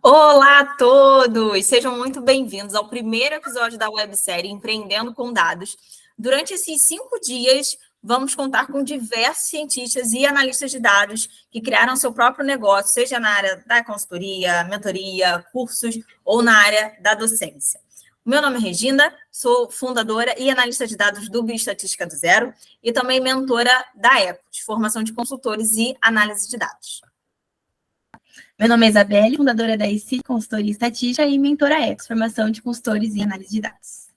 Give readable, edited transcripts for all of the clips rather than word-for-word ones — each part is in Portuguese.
Olá a todos! Sejam muito bem-vindos ao primeiro episódio da websérie Empreendendo com Dados. Durante esses 5 dias, vamos contar com diversos cientistas e analistas de dados que criaram seu próprio negócio, seja na área da consultoria, mentoria, cursos ou na área da docência. Meu nome é Regina, sou fundadora e analista de dados do Bioestatística do Zero e também mentora da Ecos, formação de consultores e análise de dados. Meu nome é Isabelle, fundadora da IC Consultoria Estatística e mentora Ecos, formação de consultores e análise de dados.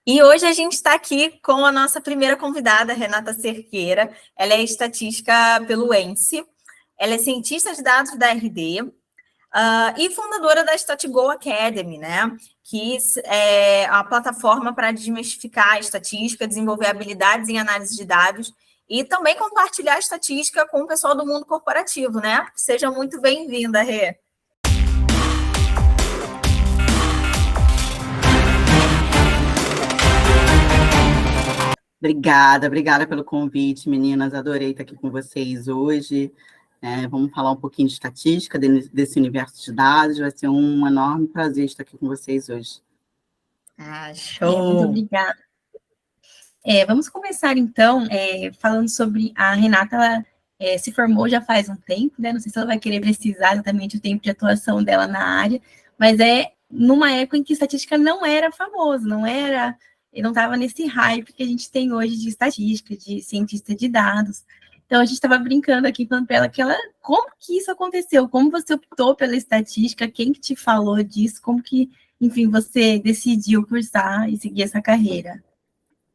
E hoje a gente está aqui com a nossa primeira convidada, Renata Cerqueira. Ela é estatística pelo ENSE, ela é cientista de dados da RD e fundadora da StatGo Academy, né? Que é a plataforma para desmistificar a estatística, desenvolver habilidades em análise de dados e também compartilhar a estatística com o pessoal do mundo corporativo, né? Seja muito bem-vinda, Rê. Obrigada pelo convite, meninas. Adorei estar aqui com vocês hoje. Vamos falar um pouquinho de estatística, desse universo de dados. Vai ser um enorme prazer estar aqui com vocês hoje. Show! Muito obrigada. Vamos começar, então, falando sobre a Renata. Ela se formou já faz um tempo, né? Não sei se ela vai querer precisar exatamente o tempo de atuação dela na área, mas numa época em que estatística não era famoso, não estava nesse hype que a gente tem hoje de estatística, de cientista de dados. Então, a gente estava brincando aqui, falando para ela como que isso aconteceu, como você optou pela estatística, quem que te falou disso, como que, enfim, você decidiu cursar e seguir essa carreira.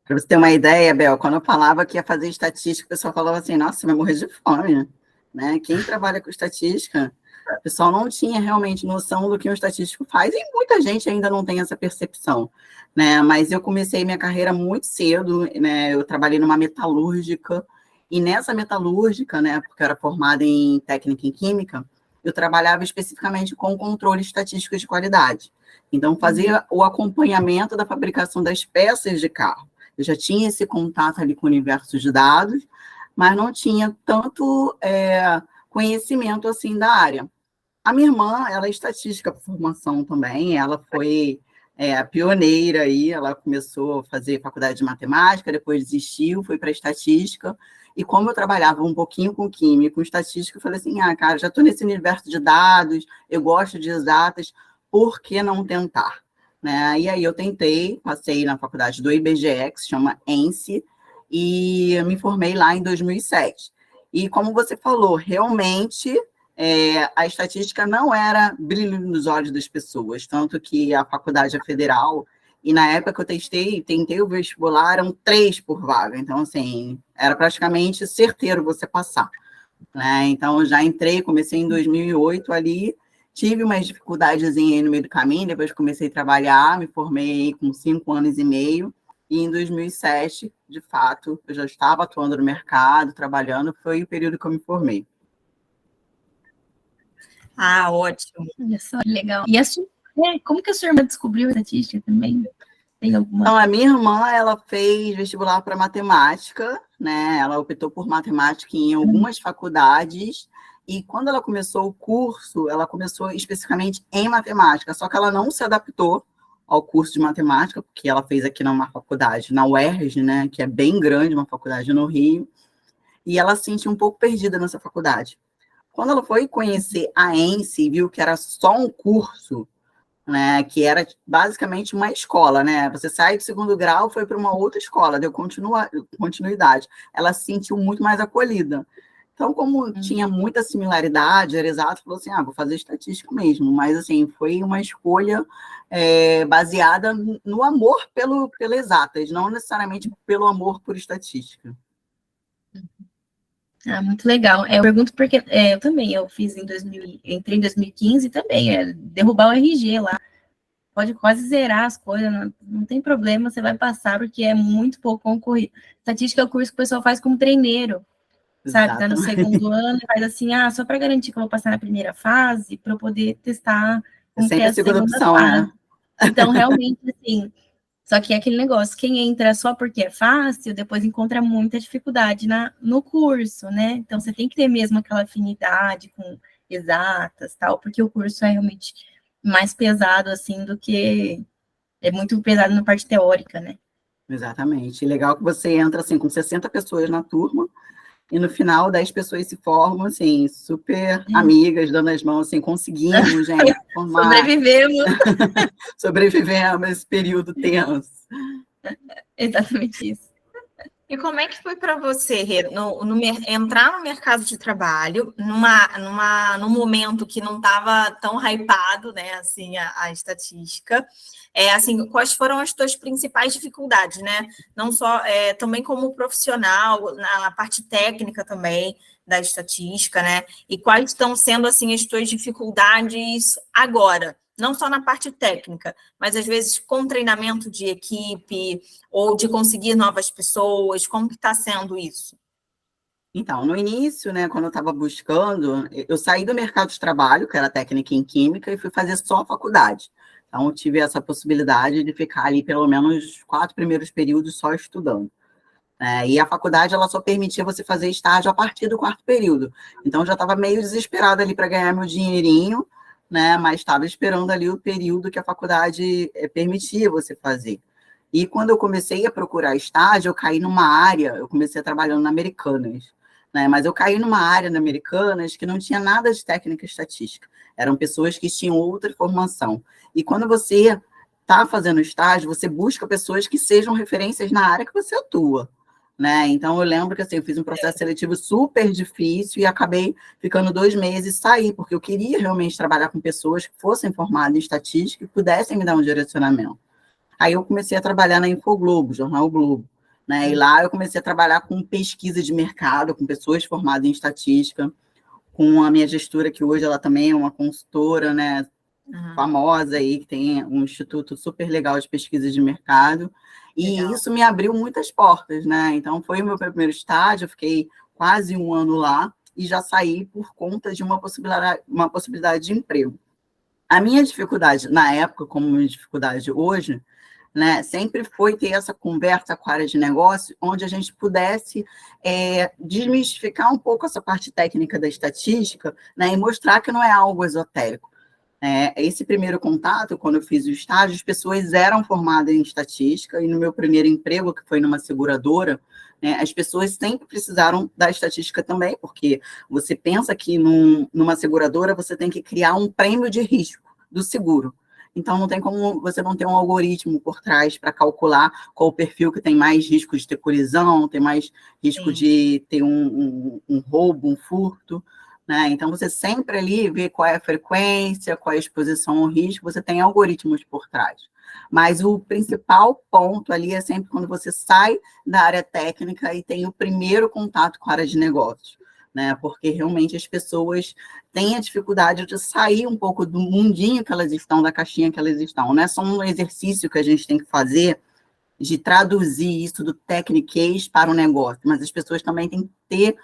Para você ter uma ideia, Bel, quando eu falava que ia fazer estatística, o pessoal falava assim, nossa, você vai morrer de fome, né? Quem trabalha com estatística, o pessoal não tinha realmente noção do que um estatístico faz, e muita gente ainda não tem essa percepção, né? Mas eu comecei minha carreira muito cedo, né? Eu trabalhei numa metalúrgica, e nessa metalúrgica, né, porque eu era formada em técnica em química, eu trabalhava especificamente com controle estatístico de qualidade. Então, fazia o acompanhamento da fabricação das peças de carro. Eu já tinha esse contato ali com o universo de dados, mas não tinha tanto conhecimento assim da área. A minha irmã, ela é estatística por formação também, ela foi a pioneira aí, ela começou a fazer faculdade de matemática, depois desistiu, foi para estatística, e como eu trabalhava um pouquinho com química, com estatística, eu falei assim, cara, já estou nesse universo de dados, eu gosto de exatas, por que não tentar? Né? E aí eu tentei, passei na faculdade do IBGE, que se chama ENSE, e me formei lá em 2007. E como você falou, realmente a estatística não era brilho nos olhos das pessoas, tanto que a faculdade é federal, e na época que eu tentei o vestibular, eram 3 por vaga, então, assim, era praticamente certeiro você passar. Né? Então, eu já entrei, comecei em 2008 ali, tive umas dificuldades no meio do caminho, depois comecei a trabalhar, me formei com 5 anos e meio, e em 2007, de fato, eu já estava atuando no mercado, trabalhando, foi o período que eu me formei. Ótimo. Olha só, legal. E como que a sua irmã descobriu a estatística também? Tem alguma? Então, a minha irmã, ela fez vestibular para matemática, né? Ela optou por matemática em algumas faculdades, e quando ela começou o curso, ela começou especificamente em matemática, só que ela não se adaptou ao curso de matemática, porque ela fez aqui numa faculdade, na UERJ, né? Que é bem grande, uma faculdade no Rio, e ela se sentiu um pouco perdida nessa faculdade. Quando ela foi conhecer a ENSE e viu que era só um curso, né, que era basicamente uma escola, né? Você sai do segundo grau, foi para uma outra escola, deu continuidade. Ela se sentiu muito mais acolhida. Então, como tinha muita similaridade, era exato, falou assim, vou fazer estatística mesmo. Mas, assim, foi uma escolha baseada no amor pelo exatas, não necessariamente pelo amor por estatística. Muito legal. Eu pergunto porque eu também, entrei em 2015 também, derrubar o RG lá. Pode quase zerar as coisas, não tem problema, você vai passar, porque é muito pouco concorrido. Estatística é o curso que o pessoal faz como treineiro, sabe? Tá no segundo ano e faz assim, só para garantir que eu vou passar na primeira fase, para eu poder testar como que é a segunda opção, fase. né? Então, realmente, assim, só que é aquele negócio, quem entra só porque é fácil, depois encontra muita dificuldade no curso, né? Então, você tem que ter mesmo aquela afinidade com exatas, tal, porque o curso é realmente mais pesado, assim, do que... É muito pesado na parte teórica, né? Exatamente. Legal que você entra, assim, com 60 pessoas na turma, e no final 10 pessoas se formam, assim, super amigas, dando as mãos, assim, conseguimos, gente, formar. Sobrevivemos. Sobrevivemos a esse período tenso. Exatamente isso. E como é que foi para você, Rê, entrar no mercado de trabalho num momento que não estava tão hypado, né, assim, a estatística? Assim, quais foram as tuas principais dificuldades, né? Não só também como profissional, na parte técnica também da estatística, né? E quais estão sendo assim as tuas dificuldades agora? Não só na parte técnica, mas às vezes com treinamento de equipe ou de conseguir novas pessoas, como que está sendo isso? Então, no início, né, quando eu estava buscando, eu saí do mercado de trabalho, que era técnica em química, e fui fazer só faculdade. Então, eu tive essa possibilidade de ficar ali pelo menos 4 primeiros períodos só estudando. E a faculdade, ela só permitia você fazer estágio a partir do 4º período. Então, eu já estava meio desesperada ali para ganhar meu dinheirinho, né, mas estava esperando ali o período que a faculdade permitia você fazer. E quando eu comecei a procurar estágio, eu caí numa área, eu comecei trabalhando na Americanas, né, mas eu caí numa área na Americanas que não tinha nada de técnica estatística. Eram pessoas que tinham outra formação. E quando você está fazendo estágio, você busca pessoas que sejam referências na área que você atua. Né? Então, eu lembro que assim, eu fiz um processo seletivo super difícil e acabei ficando 2 meses e saí, porque eu queria realmente trabalhar com pessoas que fossem formadas em estatística e pudessem me dar um direcionamento. Aí eu comecei a trabalhar na Infoglobo, Jornal Globo, né? E lá eu comecei a trabalhar com pesquisa de mercado, com pessoas formadas em estatística, com a minha gestora, que hoje ela também é uma consultora, né? Famosa aí, que tem um instituto super legal de pesquisa de mercado, e isso me abriu muitas portas, né? Então, foi o meu primeiro estágio, eu fiquei quase 1 ano lá, e já saí por conta de uma possibilidade de emprego. A minha dificuldade, na época, como minha dificuldade hoje, né, sempre foi ter essa conversa com a área de negócio, onde a gente pudesse desmistificar um pouco essa parte técnica da estatística, né, e mostrar que não é algo esotérico. Esse primeiro contato, quando eu fiz o estágio, as pessoas eram formadas em estatística, e no meu primeiro emprego, que foi numa seguradora, né, as pessoas sempre precisaram da estatística também, porque você pensa que numa seguradora você tem que criar um prêmio de risco do seguro. Então, não tem como você não ter um algoritmo por trás para calcular qual o perfil que tem mais risco de ter colisão, tem mais risco de ter um roubo, um furto. Né? Então, você sempre ali vê qual é a frequência, qual é a exposição ao risco, você tem algoritmos por trás. Mas o principal ponto ali é sempre quando você sai da área técnica e tem o primeiro contato com a área de negócios, né? Porque realmente as pessoas têm a dificuldade de sair um pouco do mundinho que elas estão, da caixinha que elas estão. Não é só um exercício que a gente tem que fazer de traduzir isso do tecniquez para o negócio, mas as pessoas também têm que ter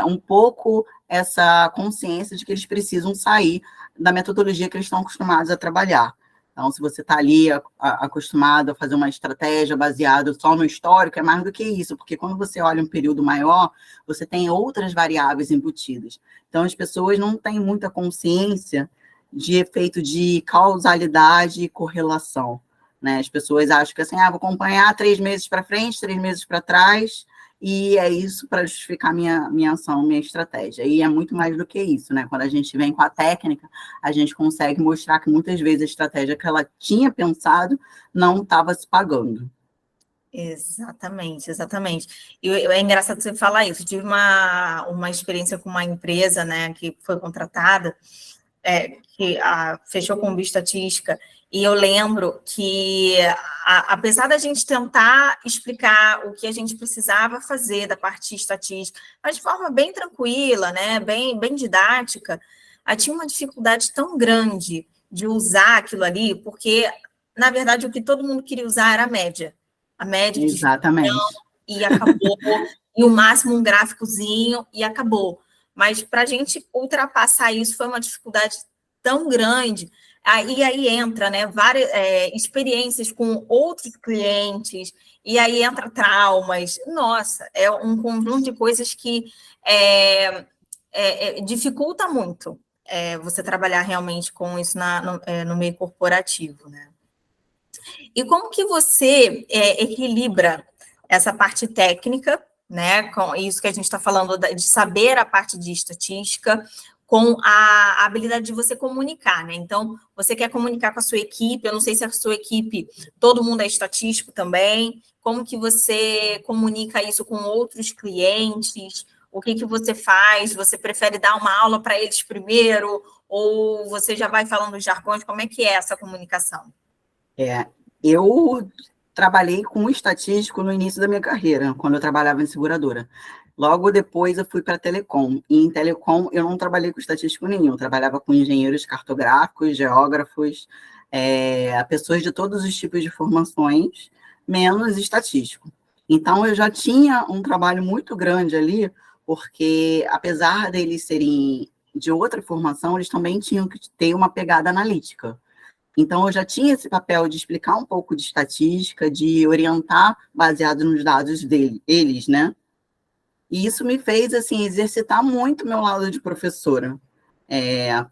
um pouco essa consciência de que eles precisam sair da metodologia que eles estão acostumados a trabalhar. Então, se você está ali acostumado a fazer uma estratégia baseada só no histórico, é mais do que isso, porque quando você olha um período maior, você tem outras variáveis embutidas. Então, as pessoas não têm muita consciência de efeito de causalidade e correlação. Né? As pessoas acham que assim, vou acompanhar 3 meses para frente, 3 meses para trás, e é isso para justificar minha ação, minha estratégia. E é muito mais do que isso, né? Quando a gente vem com a técnica, a gente consegue mostrar que muitas vezes a estratégia que ela tinha pensado não estava se pagando. Exatamente, exatamente. E é engraçado você falar isso. Eu tive uma experiência com uma empresa, né, que foi contratada, que fechou com bioestatística, e eu lembro que, apesar da gente tentar explicar o que a gente precisava fazer da parte estatística, mas de forma bem tranquila, né, bem didática, tinha uma dificuldade tão grande de usar aquilo ali, porque, na verdade, o que todo mundo queria usar era a média de Exatamente. E acabou, e o máximo um gráficozinho, e acabou. Mas para a gente ultrapassar isso foi uma dificuldade tão grande. E aí entra, né, várias experiências com outros clientes, e aí entra traumas. Nossa, é um conjunto de coisas que dificulta muito. você trabalhar realmente com isso no meio corporativo, né? E como que você equilibra essa parte técnica, né, com isso que a gente está falando de saber a parte de estatística, com a habilidade de você comunicar, né? Então, você quer comunicar com a sua equipe, eu não sei se a sua equipe, todo mundo é estatístico também, como que você comunica isso com outros clientes, o que você faz, você prefere dar uma aula para eles primeiro, ou você já vai falando os jargões, como é que é essa comunicação? Eu trabalhei com estatístico no início da minha carreira, quando eu trabalhava em seguradora. Logo depois eu fui para a Telecom, e em Telecom eu não trabalhei com estatístico nenhum, eu trabalhava com engenheiros cartográficos, geógrafos, pessoas de todos os tipos de formações, menos estatístico. Então eu já tinha um trabalho muito grande ali, porque apesar deles serem de outra formação, eles também tinham que ter uma pegada analítica. Então, eu já tinha esse papel de explicar um pouco de estatística, de orientar baseado nos dados deles, né? E isso me fez, assim, exercitar muito o meu lado de professora,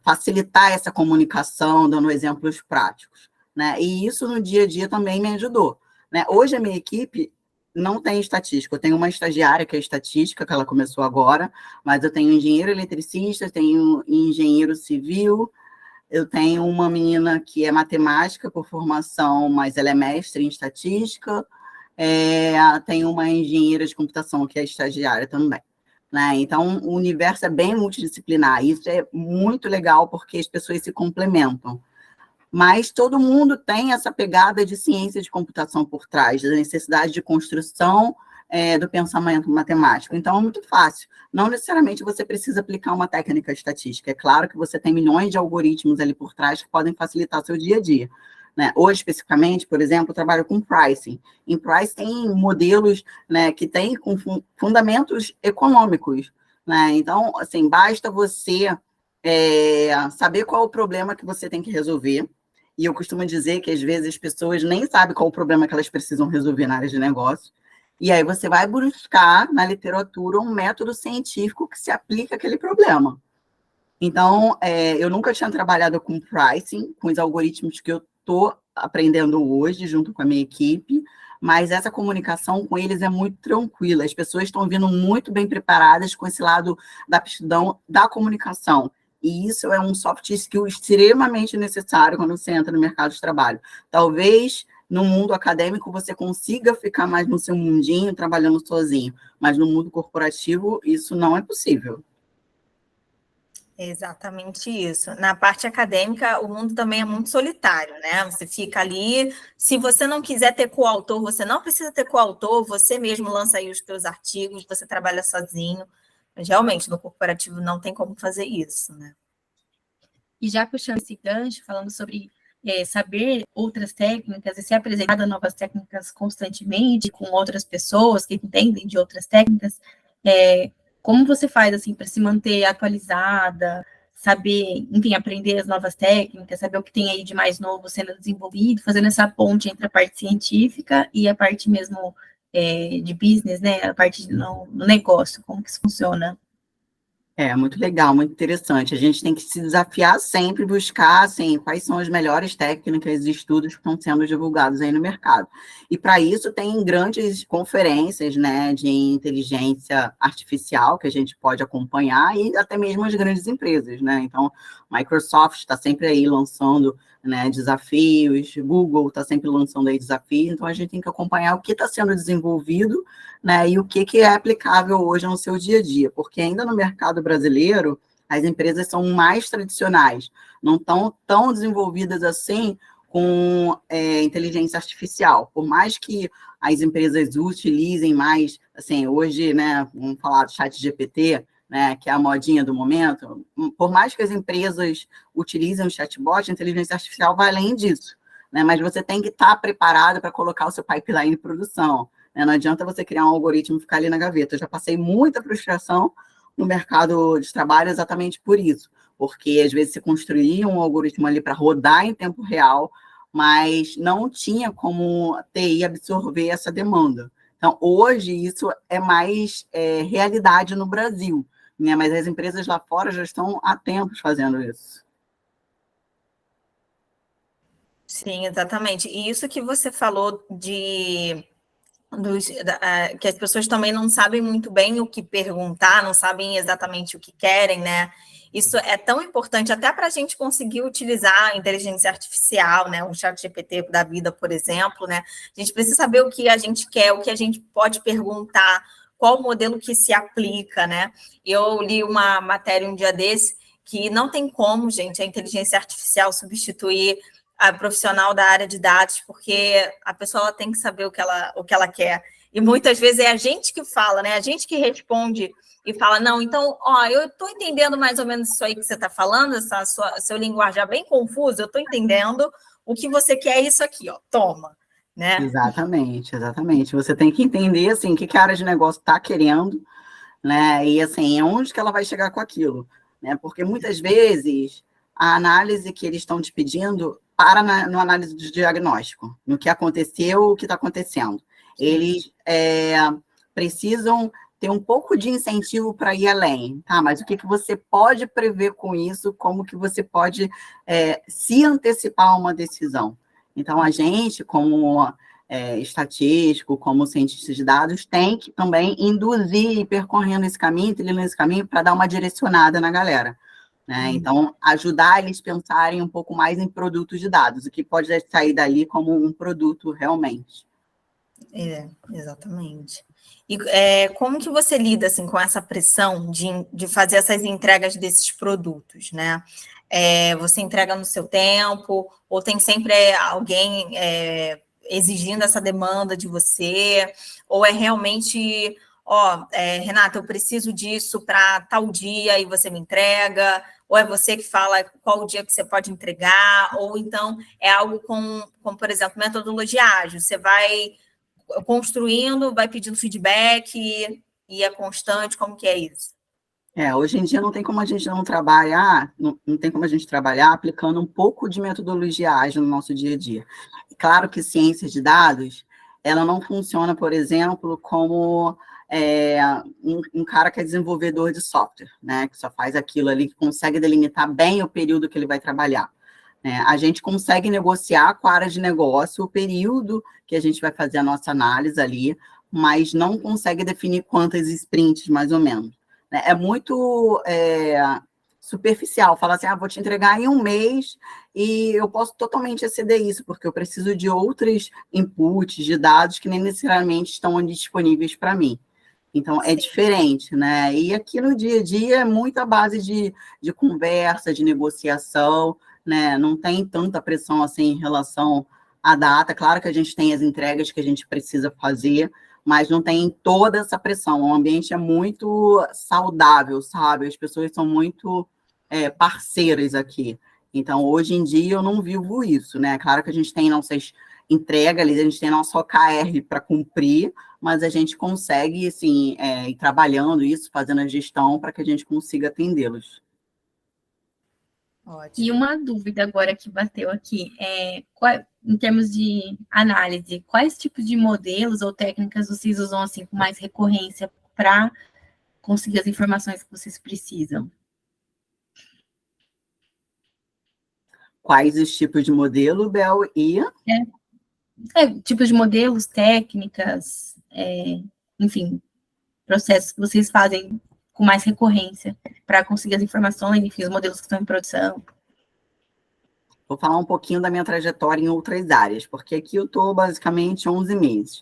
facilitar essa comunicação, dando exemplos práticos, né? E isso no dia a dia também me ajudou, né? Hoje a minha equipe não tem estatística, eu tenho uma estagiária que é estatística, que ela começou agora, mas eu tenho engenheiro eletricista, tenho engenheiro civil, eu tenho uma menina que é matemática por formação, mas ela é mestre em estatística. Tenho uma engenheira de computação que é estagiária também. Né? Então, o universo é bem multidisciplinar. Isso é muito legal porque as pessoas se complementam. Mas todo mundo tem essa pegada de ciência de computação por trás, da necessidade de construção do pensamento matemático. Então, é muito fácil. Não necessariamente você precisa aplicar uma técnica estatística. É claro que você tem milhões de algoritmos ali por trás que podem facilitar o seu dia a dia. Né? Hoje, especificamente, por exemplo, eu trabalho com pricing. Em pricing tem modelos, né, que têm fundamentos econômicos. Né? Então, assim, basta você saber qual é o problema que você tem que resolver. E eu costumo dizer que, às vezes, as pessoas nem sabem qual é o problema que elas precisam resolver na área de negócio. E aí você vai buscar na literatura um método científico que se aplica àquele problema. Então, eu nunca tinha trabalhado com pricing, com os algoritmos que eu estou aprendendo hoje, junto com a minha equipe, mas essa comunicação com eles é muito tranquila. As pessoas estão vindo muito bem preparadas com esse lado da aptidão da comunicação. E isso é um soft skill extremamente necessário quando você entra no mercado de trabalho. Talvez no mundo acadêmico você consiga ficar mais no seu mundinho, trabalhando sozinho, mas no mundo corporativo isso não é possível. Exatamente isso. Na parte acadêmica, o mundo também é muito solitário, né? Você fica ali, se você não quiser ter coautor, você não precisa ter coautor, você mesmo lança aí os seus artigos, você trabalha sozinho, mas realmente no corporativo não tem como fazer isso, né? E já puxando esse gancho, falando sobre saber outras técnicas e ser apresentada novas técnicas constantemente com outras pessoas que entendem de outras técnicas, como você faz assim para se manter atualizada, saber, enfim, aprender as novas técnicas, saber o que tem aí de mais novo sendo desenvolvido, fazendo essa ponte entre a parte científica e a parte mesmo de business, né? A parte no negócio, como que isso funciona? Muito legal, muito interessante. A gente tem que se desafiar sempre, buscar assim, quais são as melhores técnicas e estudos que estão sendo divulgados aí no mercado. E para isso tem grandes conferências, né, de inteligência artificial que a gente pode acompanhar e até mesmo as grandes empresas, né? Então, Microsoft está sempre aí lançando, né, desafios, Google está sempre lançando aí desafios, então a gente tem que acompanhar o que está sendo desenvolvido, né, e o que é aplicável hoje no seu dia a dia, porque ainda no mercado brasileiro, as empresas são mais tradicionais, não estão tão desenvolvidas assim com inteligência artificial, por mais que as empresas utilizem mais, assim, hoje, né, vamos falar do ChatGPT, né, que é a modinha do momento, por mais que as empresas utilizem o chatbot, a inteligência artificial vai além disso, né, mas você tem que estar preparado para colocar o seu pipeline em produção, né, não adianta você criar um algoritmo e ficar ali na gaveta. Eu já passei muita frustração no mercado de trabalho exatamente por isso, porque às vezes você construía um algoritmo ali para rodar em tempo real, mas não tinha como a TI absorver essa demanda. Então, hoje, isso é mais realidade no Brasil, né? Mas as empresas lá fora já estão há tempos fazendo isso. Sim, exatamente. E isso que você falou que as pessoas também não sabem muito bem o que perguntar, não sabem exatamente o que querem, né? Isso é tão importante até para a gente conseguir utilizar a inteligência artificial, né? Um chat GPT da vida, por exemplo, né? A gente precisa saber o que a gente quer, o que a gente pode perguntar, qual o modelo que se aplica, né? Eu li uma matéria um dia desse que não tem como, gente, a inteligência artificial substituir a profissional da área de dados, porque a pessoa ela tem que saber o que ela quer. E muitas vezes é a gente que fala, né? A gente que responde e fala, não, então, ó, eu estou entendendo mais ou menos isso aí que você está falando, seu linguajar bem confuso, eu estou entendendo, o que você quer é isso aqui, ó, toma, né? Exatamente, exatamente. Você tem que entender, assim, o que a área de negócio está querendo, né? E, assim, onde que ela vai chegar com aquilo, né? Porque, muitas vezes, a análise que eles estão te pedindo no análise de diagnóstico, no que aconteceu, o que está acontecendo. Eles precisam ter um pouco de incentivo para ir além, tá? Mas o que você pode prever com isso, como que você pode se antecipar a uma decisão. Então, a gente, como estatístico, como cientista de dados, tem que também induzir e percorrendo esse caminho, trilhando esse caminho, para dar uma direcionada na galera. Né? Então, ajudar eles a pensarem um pouco mais em produtos de dados, o que pode sair dali como um produto realmente. Exatamente. E como que você lida assim, com essa pressão de fazer essas entregas desses produtos, né? Você entrega no seu tempo, ou tem sempre alguém exigindo essa demanda de você, ou é realmente, Renata, eu preciso disso para tal dia e você me entrega, ou é você que fala qual o dia que você pode entregar, ou então é algo como por exemplo, metodologia ágil, você vai construindo, vai pedindo feedback e é constante, como que é isso? Hoje em dia não tem como a gente não trabalhar, não tem como a gente trabalhar aplicando um pouco de metodologia ágil no nosso dia a dia. Claro que ciência de dados, ela não funciona, por exemplo, como um cara que é desenvolvedor de software, né, que só faz aquilo ali, que consegue delimitar bem o período que ele vai trabalhar. A gente consegue negociar com a área de negócio o período que a gente vai fazer a nossa análise ali, mas não consegue definir quantas sprints, mais ou menos. É muito superficial, falar assim, vou te entregar em um mês e eu posso totalmente exceder isso, porque eu preciso de outros inputs, de dados que nem necessariamente estão disponíveis para mim. Então, é diferente, né? E aqui no dia a dia é muita base de conversa, de negociação, né? Não tem tanta pressão assim em relação à data. Claro que a gente tem as entregas que a gente precisa fazer, mas não tem toda essa pressão. O ambiente é muito saudável, sabe? As pessoas são muito parceiras aqui. Então, hoje em dia, eu não vivo isso, né? Claro que a gente tem nossas entregas, a gente tem nosso OKR para cumprir, mas a gente consegue, assim, ir trabalhando isso, fazendo a gestão para que a gente consiga atendê-los. Ótimo. E uma dúvida agora que bateu aqui, em termos de análise, quais tipos de modelos ou técnicas vocês usam assim com mais recorrência para conseguir as informações que vocês precisam? Quais os tipos de modelo, Bel, e... tipos de modelos, técnicas, enfim, processos que vocês fazem com mais recorrência para conseguir as informações, enfim, os modelos que estão em produção. Vou falar um pouquinho da minha trajetória em outras áreas, porque aqui eu estou basicamente 11 meses,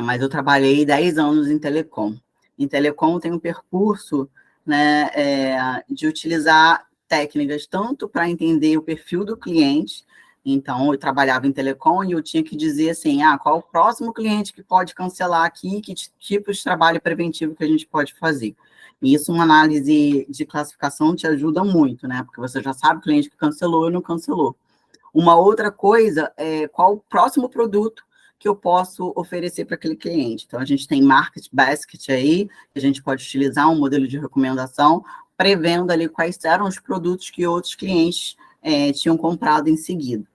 mas eu trabalhei 10 anos em telecom. Em telecom tem um percurso, né, de utilizar técnicas tanto para entender o perfil do cliente. Então, eu trabalhava em telecom e eu tinha que dizer assim, qual o próximo cliente que pode cancelar aqui, que tipo de trabalho preventivo que a gente pode fazer. E isso, uma análise de classificação te ajuda muito, né? Porque você já sabe o cliente que cancelou e não cancelou. Uma outra coisa é qual o próximo produto que eu posso oferecer para aquele cliente. Então, a gente tem Market Basket aí, que a gente pode utilizar um modelo de recomendação, prevendo ali quais eram os produtos que outros clientes tinham comprado em seguida.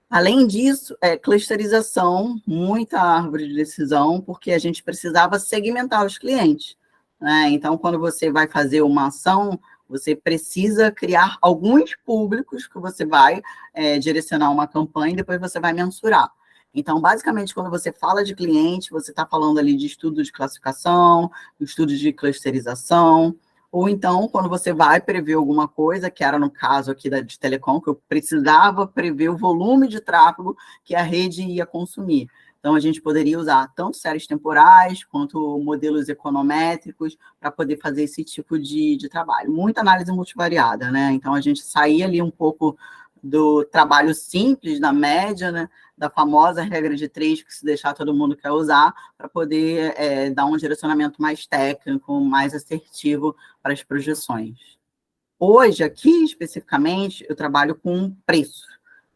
Além disso, clusterização, muita árvore de decisão, porque a gente precisava segmentar os clientes. né? Então, quando você vai fazer uma ação, você precisa criar alguns públicos que você vai direcionar uma campanha e depois você vai mensurar. Então, basicamente, quando você fala de cliente, você está falando ali de estudo de classificação, estudo de clusterização, ou então, quando você vai prever alguma coisa, que era no caso aqui de telecom, que eu precisava prever o volume de tráfego que a rede ia consumir. Então, a gente poderia usar tanto séries temporais, quanto modelos econométricos, para poder fazer esse tipo de trabalho. Muita análise multivariada, né? Então, a gente saía ali um pouco do trabalho simples, da média, né? Da famosa regra de 3, que se deixar todo mundo quer usar, para poder dar um direcionamento mais técnico, mais assertivo para as projeções. Hoje, aqui especificamente, eu trabalho com preço,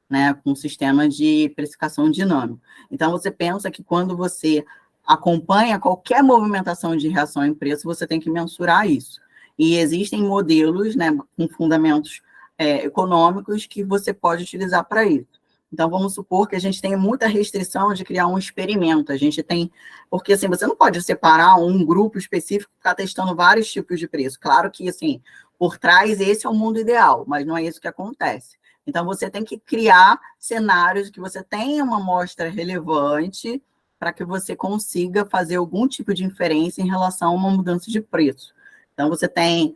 né, com um sistema de precificação dinâmico. Então, você pensa que quando você acompanha qualquer movimentação de reação em preço, você tem que mensurar isso. E existem modelos, né, com fundamentos econômicos que você pode utilizar para isso. Então, vamos supor que a gente tenha muita restrição de criar um experimento. A gente tem... Porque, assim, você não pode separar um grupo específico e ficar testando vários tipos de preço. Claro que, assim, por trás, esse é o mundo ideal, mas não é isso que acontece. Então, você tem que criar cenários que você tenha uma amostra relevante para que você consiga fazer algum tipo de inferência em relação a uma mudança de preço. Então, você tem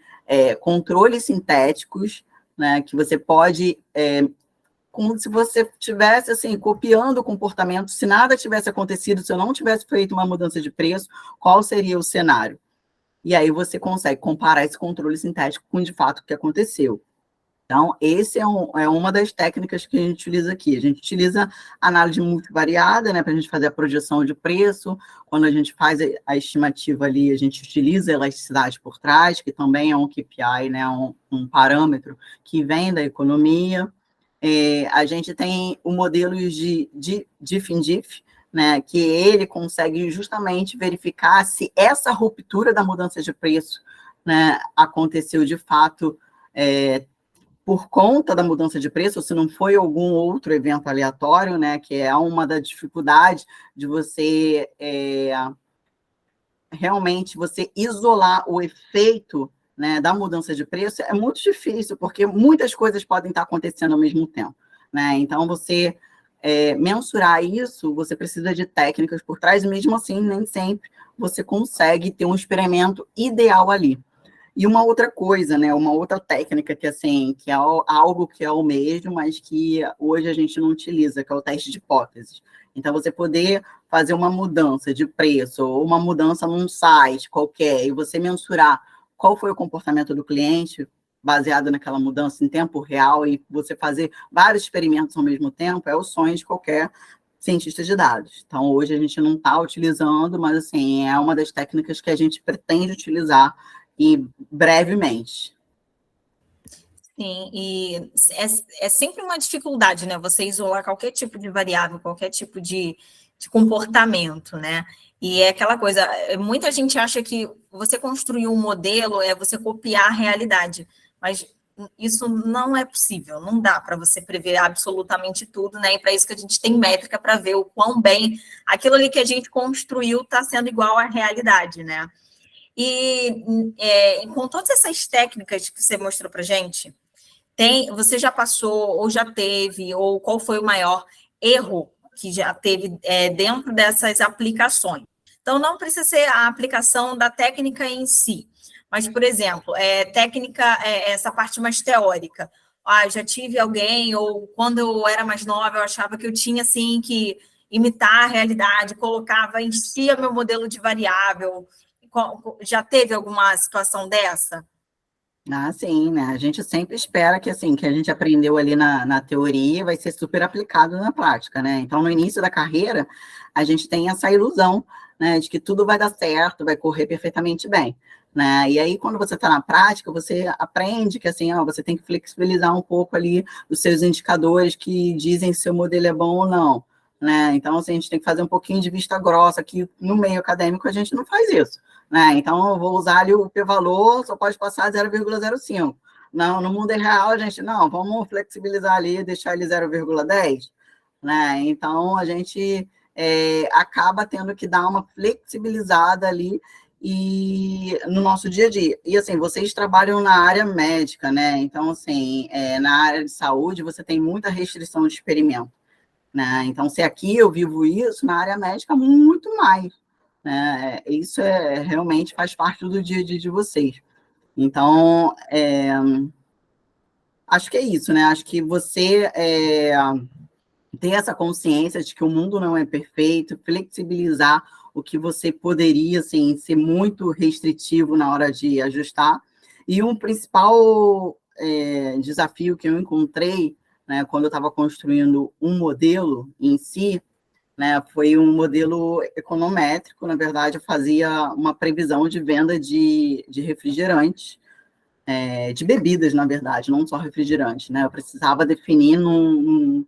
controles sintéticos, né, que você pode... como se você estivesse assim, copiando o comportamento, se nada tivesse acontecido, se eu não tivesse feito uma mudança de preço, qual seria o cenário? E aí você consegue comparar esse controle sintético com, de fato, o que aconteceu. Então, esse é uma das técnicas que a gente utiliza aqui. A gente utiliza análise multivariada, né, para a gente fazer a projeção de preço. Quando a gente faz a estimativa ali, a gente utiliza a elasticidade por trás, que também é um KPI, né, um parâmetro que vem da economia. A gente tem o modelo de diff-in-diff, né, que ele consegue justamente verificar se essa ruptura da mudança de preço, né, aconteceu de fato por conta da mudança de preço, ou se não foi algum outro evento aleatório, né, que é uma das dificuldades de você realmente você isolar o efeito, né, da mudança de preço. É muito difícil, porque muitas coisas podem estar acontecendo ao mesmo tempo, né? Então, você mensurar isso, você precisa de técnicas por trás, e mesmo assim, nem sempre você consegue ter um experimento ideal ali. E uma outra coisa, né, uma outra técnica que, assim, que é algo que é o mesmo, mas que hoje a gente não utiliza, que é o teste de hipóteses. Então, você poder fazer uma mudança de preço, ou uma mudança num site qualquer, e você mensurar qual foi o comportamento do cliente, baseado naquela mudança em tempo real, e você fazer vários experimentos ao mesmo tempo, é o sonho de qualquer cientista de dados. Então, hoje a gente não está utilizando, mas, assim, é uma das técnicas que a gente pretende utilizar e brevemente. Sim, e é sempre uma dificuldade, né? Você isolar qualquer tipo de variável, qualquer tipo de comportamento, né? E é aquela coisa, muita gente acha que você construir um modelo é você copiar a realidade, mas isso não é possível, não dá para você prever absolutamente tudo, né? E para isso que a gente tem métrica para ver o quão bem aquilo ali que a gente construiu está sendo igual à realidade, né? E com todas essas técnicas que você mostrou para a gente, você já passou, ou já teve, ou qual foi o maior erro que já teve dentro dessas aplicações? Então, não precisa ser a aplicação da técnica em si, mas, por exemplo, técnica, essa parte mais teórica. Já tive alguém, ou quando eu era mais nova, eu achava que eu tinha, assim, que imitar a realidade, enchia meu modelo de variável. Já teve alguma situação dessa? Ah, sim, né? A gente sempre espera que, assim, que a gente aprendeu ali na teoria vai ser super aplicado na prática, né? Então, no início da carreira, a gente tem essa ilusão, né, de que tudo vai dar certo, vai correr perfeitamente bem, né? E aí, quando você está na prática, você aprende que, assim, você tem que flexibilizar um pouco ali os seus indicadores que dizem se o seu modelo é bom ou não, né? Então, assim, a gente tem que fazer um pouquinho de vista grossa, que no meio acadêmico a gente não faz isso, né? Então, eu vou usar ali o p-valor, só pode passar 0,05. Não, no mundo real, a gente, não, vamos flexibilizar ali, deixar ele 0,10, né? Então, a gente acaba tendo que dar uma flexibilizada ali e no nosso dia a dia. E, assim, vocês trabalham na área médica, né? Então, assim, na área de saúde, você tem muita restrição de experimento, né? Então, se aqui eu vivo isso, na área médica, muito mais, né? Isso realmente faz parte do dia a dia de vocês. Então, acho que é isso, né? Acho que você ter essa consciência de que o mundo não é perfeito, flexibilizar o que você poderia, assim, ser muito restritivo na hora de ajustar. E um principal desafio que eu encontrei, né, quando eu estava construindo um modelo em si, né, foi um modelo econométrico. Na verdade, eu fazia uma previsão de venda de refrigerantes, de bebidas, na verdade, não só refrigerante, né? Eu precisava definir num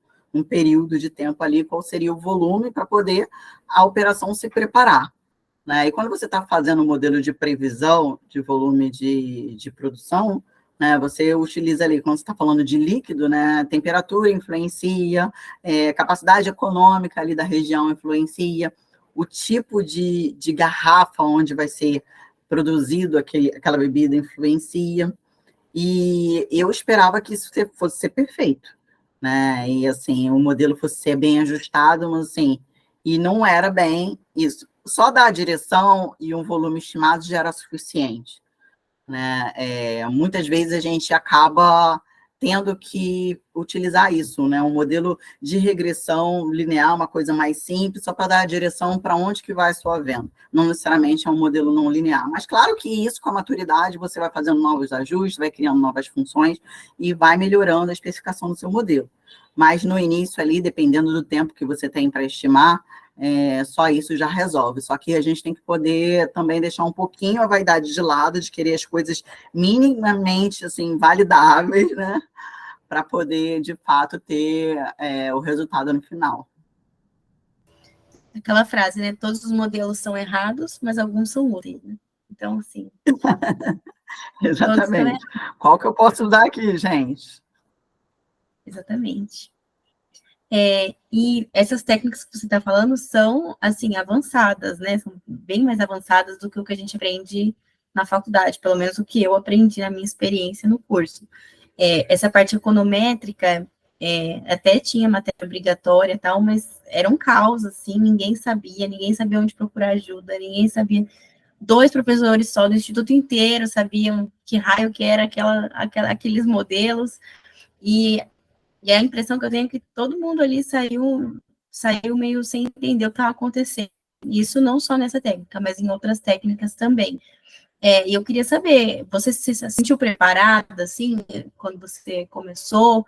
período de tempo ali qual seria o volume para poder a operação se preparar, né? E quando você está fazendo um modelo de previsão de volume de produção, né, você utiliza ali, quando você está falando de líquido, né, temperatura influencia, capacidade econômica ali da região influencia, o tipo de garrafa onde vai ser produzido aquela bebida influencia, e eu esperava que isso fosse ser perfeito, né, e assim, o modelo fosse ser bem ajustado, mas assim, e não era bem isso. Só dar a direção e um volume estimado já era suficiente, né, muitas vezes a gente acaba tendo que utilizar isso, né? Um modelo de regressão linear, uma coisa mais simples, só para dar a direção para onde que vai a sua venda. Não necessariamente é um modelo não linear. Mas claro que isso, com a maturidade, você vai fazendo novos ajustes, vai criando novas funções e vai melhorando a especificação do seu modelo. Mas no início ali, dependendo do tempo que você tem para estimar, só isso já resolve. Só que a gente tem que poder também deixar um pouquinho a vaidade de lado, de querer as coisas minimamente assim, validáveis, né? Para poder, de fato, ter o resultado no final. Aquela frase, né? Todos os modelos são errados, mas alguns são úteis, né? Então, assim... Exatamente. Qual que eu posso usar aqui, gente? Exatamente. E essas técnicas que você está falando são, assim, avançadas, né? São bem mais avançadas do que o que a gente aprende na faculdade, pelo menos o que eu aprendi na minha experiência no curso. Essa parte econométrica, até tinha matéria obrigatória e tal, mas era um caos, assim, ninguém sabia onde procurar ajuda, ninguém sabia. 2 professores só do instituto inteiro sabiam que raio que era aqueles modelos, e a impressão que eu tenho é que todo mundo ali saiu meio sem entender o que estava acontecendo. Isso não só nessa técnica, mas em outras técnicas também. E eu queria saber, você se sentiu preparada, assim, quando você começou?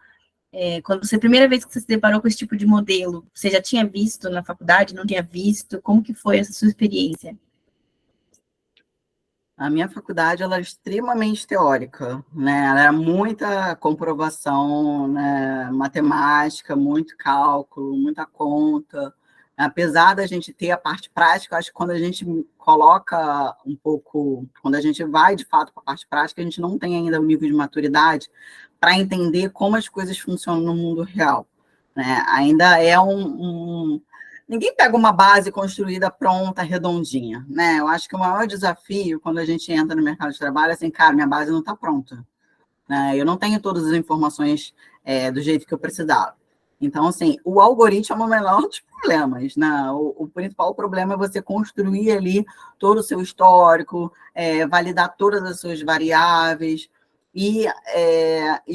Quando você, a primeira vez que você se deparou com esse tipo de modelo, você já tinha visto na faculdade, não tinha visto? Como que foi essa sua experiência? A minha faculdade ela é extremamente teórica, né? Ela era muita comprovação, né? Matemática, muito cálculo, muita conta. Apesar da gente ter a parte prática, acho que quando a gente coloca um pouco, quando a gente vai de fato para a parte prática, a gente não tem ainda o nível de maturidade para entender como as coisas funcionam no mundo real, né? Ainda é ninguém pega uma base construída pronta, redondinha, né? Eu acho que o maior desafio quando a gente entra no mercado de trabalho é assim, cara, minha base não está pronta, né? Eu não tenho todas as informações do jeito que eu precisava. Então, assim, o algoritmo é o menor dos problemas, né? O principal problema é você construir ali todo o seu histórico, validar todas as suas variáveis, e,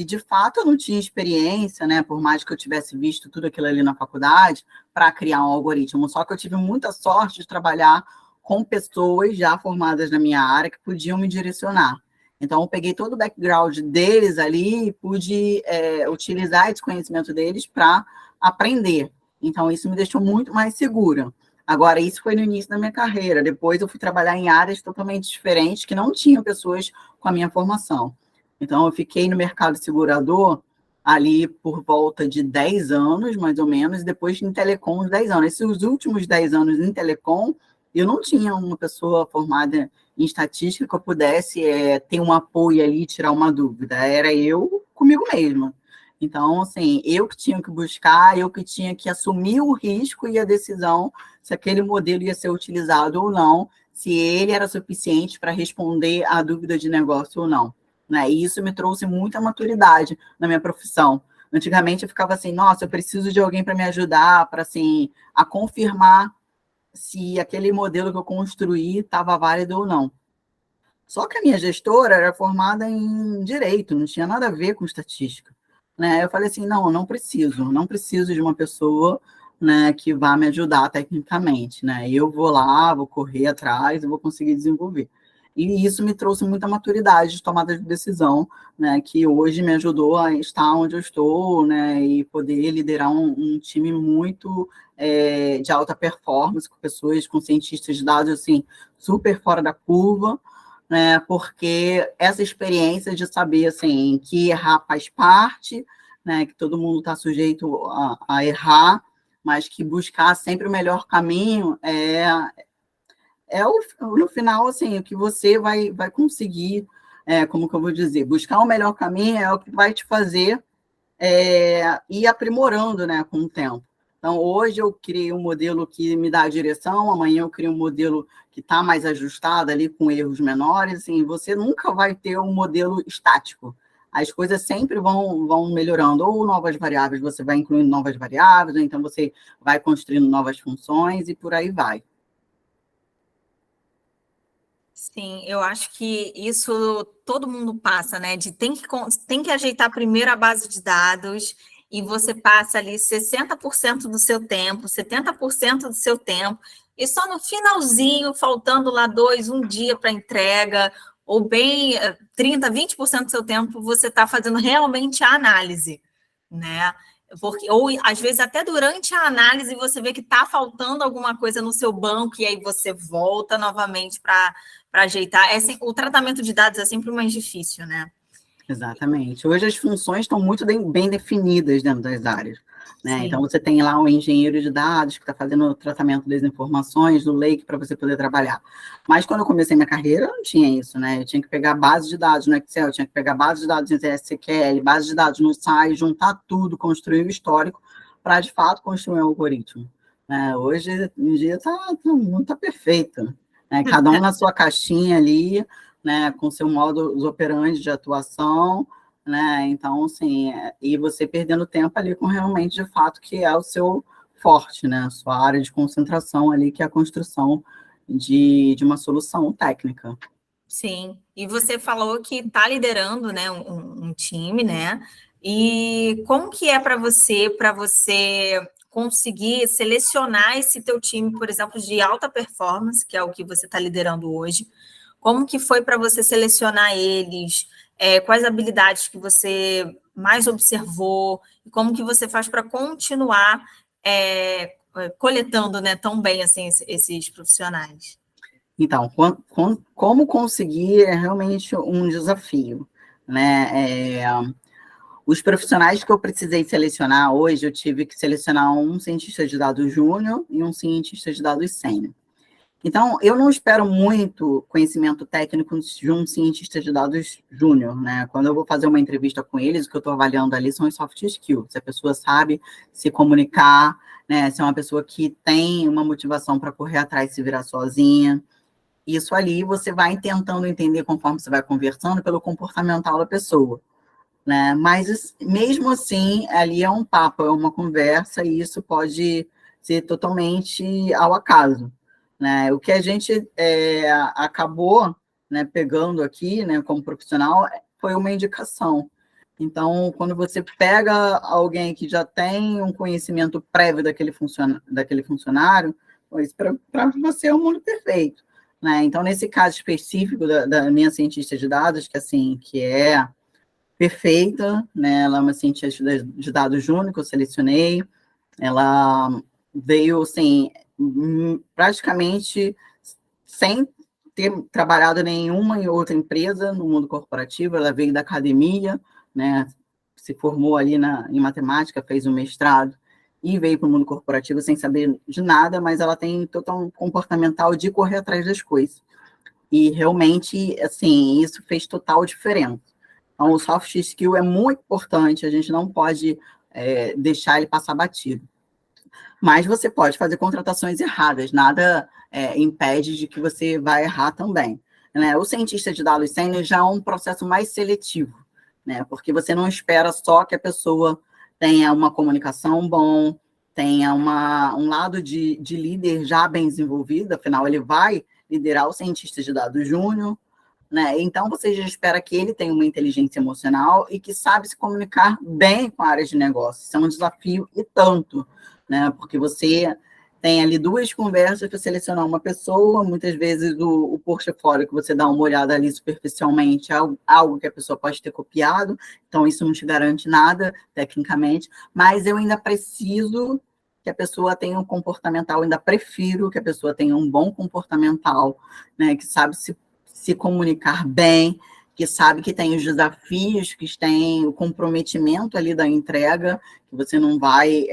de fato, eu não tinha experiência, né? Por mais que eu tivesse visto tudo aquilo ali na faculdade, para criar um algoritmo. Só que eu tive muita sorte de trabalhar com pessoas já formadas na minha área que podiam me direcionar. Então, eu peguei todo o background deles ali e pude utilizar esse conhecimento deles para aprender. Então, isso me deixou muito mais segura. Agora, isso foi no início da minha carreira. Depois, eu fui trabalhar em áreas totalmente diferentes que não tinham pessoas com a minha formação. Então, eu fiquei no mercado segurador ali por volta de 10 anos, mais ou menos, e depois em telecom, uns 10 anos. Esses últimos 10 anos em telecom, eu não tinha uma pessoa formada em estatística que eu pudesse ter um apoio ali e tirar uma dúvida. Era eu comigo mesma. Então, assim, eu que tinha que buscar, eu que tinha que assumir o risco e a decisão se aquele modelo ia ser utilizado ou não, se ele era suficiente para responder à dúvida de negócio ou não, né? E isso me trouxe muita maturidade na minha profissão. Antigamente eu ficava assim, nossa, eu preciso de alguém para me ajudar, para assim, a confirmar se aquele modelo que eu construí estava válido ou não. Só que a minha gestora era formada em direito, não tinha nada a ver com estatística, né? Eu falei assim, não preciso de uma pessoa, né, que vá me ajudar tecnicamente, né? Eu vou lá, vou correr atrás, eu vou conseguir desenvolver. E isso me trouxe muita maturidade de tomada de decisão, né, que hoje me ajudou a estar onde eu estou, né, e poder liderar um time muito de alta performance, com pessoas, com cientistas de dados, assim, super fora da curva, né, porque essa experiência de saber, assim, que errar faz parte, né, que todo mundo está sujeito a errar, mas que buscar sempre o melhor caminho no final, assim, o que você vai conseguir, como que eu vou dizer, buscar o melhor caminho é o que vai te fazer ir aprimorando, né, com o tempo. Então, hoje eu criei um modelo que me dá a direção, amanhã eu crio um modelo que está mais ajustado ali, com erros menores, assim, você nunca vai ter um modelo estático. As coisas sempre vão melhorando, ou novas variáveis, você vai incluindo novas variáveis, ou então você vai construindo novas funções, e por aí vai. Sim, eu acho que isso todo mundo passa, né? De tem que ajeitar primeiro a base de dados, e você passa ali 60% do seu tempo, 70% do seu tempo, e só no finalzinho, faltando lá um dia para entrega, ou bem 30%, 20% do seu tempo, você está fazendo realmente a análise, né? Porque, ou às vezes até durante a análise você vê que está faltando alguma coisa no seu banco, e aí você volta novamente para ajeitar. O tratamento de dados é sempre mais difícil, né? Exatamente. Hoje as funções estão muito bem definidas dentro das áreas, né? Sim. Então, você tem lá um engenheiro de dados que está fazendo o tratamento das informações do Lake para você poder trabalhar. Mas quando eu comecei minha carreira, eu não tinha isso, né? Eu tinha que pegar base de dados no Excel, eu tinha que pegar base de dados em SQL, base de dados no SAI, juntar tudo, construir o histórico para, de fato, construir um algoritmo. Hoje em dia o mundo está perfeito, né? Cada um na sua caixinha ali, né, com seu modus operandi de atuação, né, então, assim, e você perdendo tempo ali com realmente, de fato, que é o seu forte, né, a sua área de concentração ali, que é a construção de uma solução técnica. Sim, e você falou que está liderando, né, um time, né, e como que é para você conseguir selecionar esse teu time, por exemplo, de alta performance, que é o que você está liderando hoje? Como que foi para você selecionar eles? Quais habilidades que você mais observou? E como que você faz para continuar coletando, né, tão bem assim, esses profissionais? Então, como conseguir é realmente um desafio, né? Os profissionais que eu precisei selecionar hoje, eu tive que selecionar um cientista de dados júnior e um cientista de dados sênior. Então, eu não espero muito conhecimento técnico de um cientista de dados júnior, né? Quando eu vou fazer uma entrevista com eles, o que eu estou avaliando ali são os soft skills, se a pessoa sabe se comunicar, né? Se é uma pessoa que tem uma motivação para correr atrás e se virar sozinha. Isso ali você vai tentando entender conforme você vai conversando pelo comportamental da pessoa, né? Mas, mesmo assim, ali é um papo, é uma conversa, e isso pode ser totalmente ao acaso, né? O que a gente acabou, né, pegando aqui, né, como profissional, foi uma indicação. Então, quando você pega alguém que já tem um conhecimento prévio daquele funcionário, isso para você é um mundo perfeito, né? Então, nesse caso específico da minha cientista de dados, que é perfeita, né? Ela é uma cientista de dados júnior que eu selecionei. Ela veio, assim, praticamente sem ter trabalhado em nenhuma outra empresa no mundo corporativo. Ela veio da academia, né? Se formou ali em matemática, fez um mestrado e veio para o mundo corporativo sem saber de nada, mas ela tem total comportamental de correr atrás das coisas. E realmente, assim, isso fez total diferença. Então, o soft skill é muito importante, a gente não pode deixar ele passar batido. Mas você pode fazer contratações erradas, nada impede de que você vai errar também. Né? O cientista de dados sênior já é um processo mais seletivo, né? Porque você não espera só que a pessoa tenha uma comunicação bom, tenha um lado de líder já bem desenvolvido, afinal, ele vai liderar o cientista de dados júnior, né? Então, você já espera que ele tenha uma inteligência emocional e que sabe se comunicar bem com a área de negócio. Isso é um desafio e tanto, né? Porque você tem ali 2 conversas para selecionar uma pessoa, muitas vezes o portfólio que você dá uma olhada ali superficialmente é algo que a pessoa pode ter copiado, então isso não te garante nada, tecnicamente, mas eu ainda preciso que a pessoa tenha um comportamental, ainda prefiro que a pessoa tenha um bom comportamental, né, que sabe se comunicar bem, que sabe que tem os desafios, que tem o comprometimento ali da entrega, que você não vai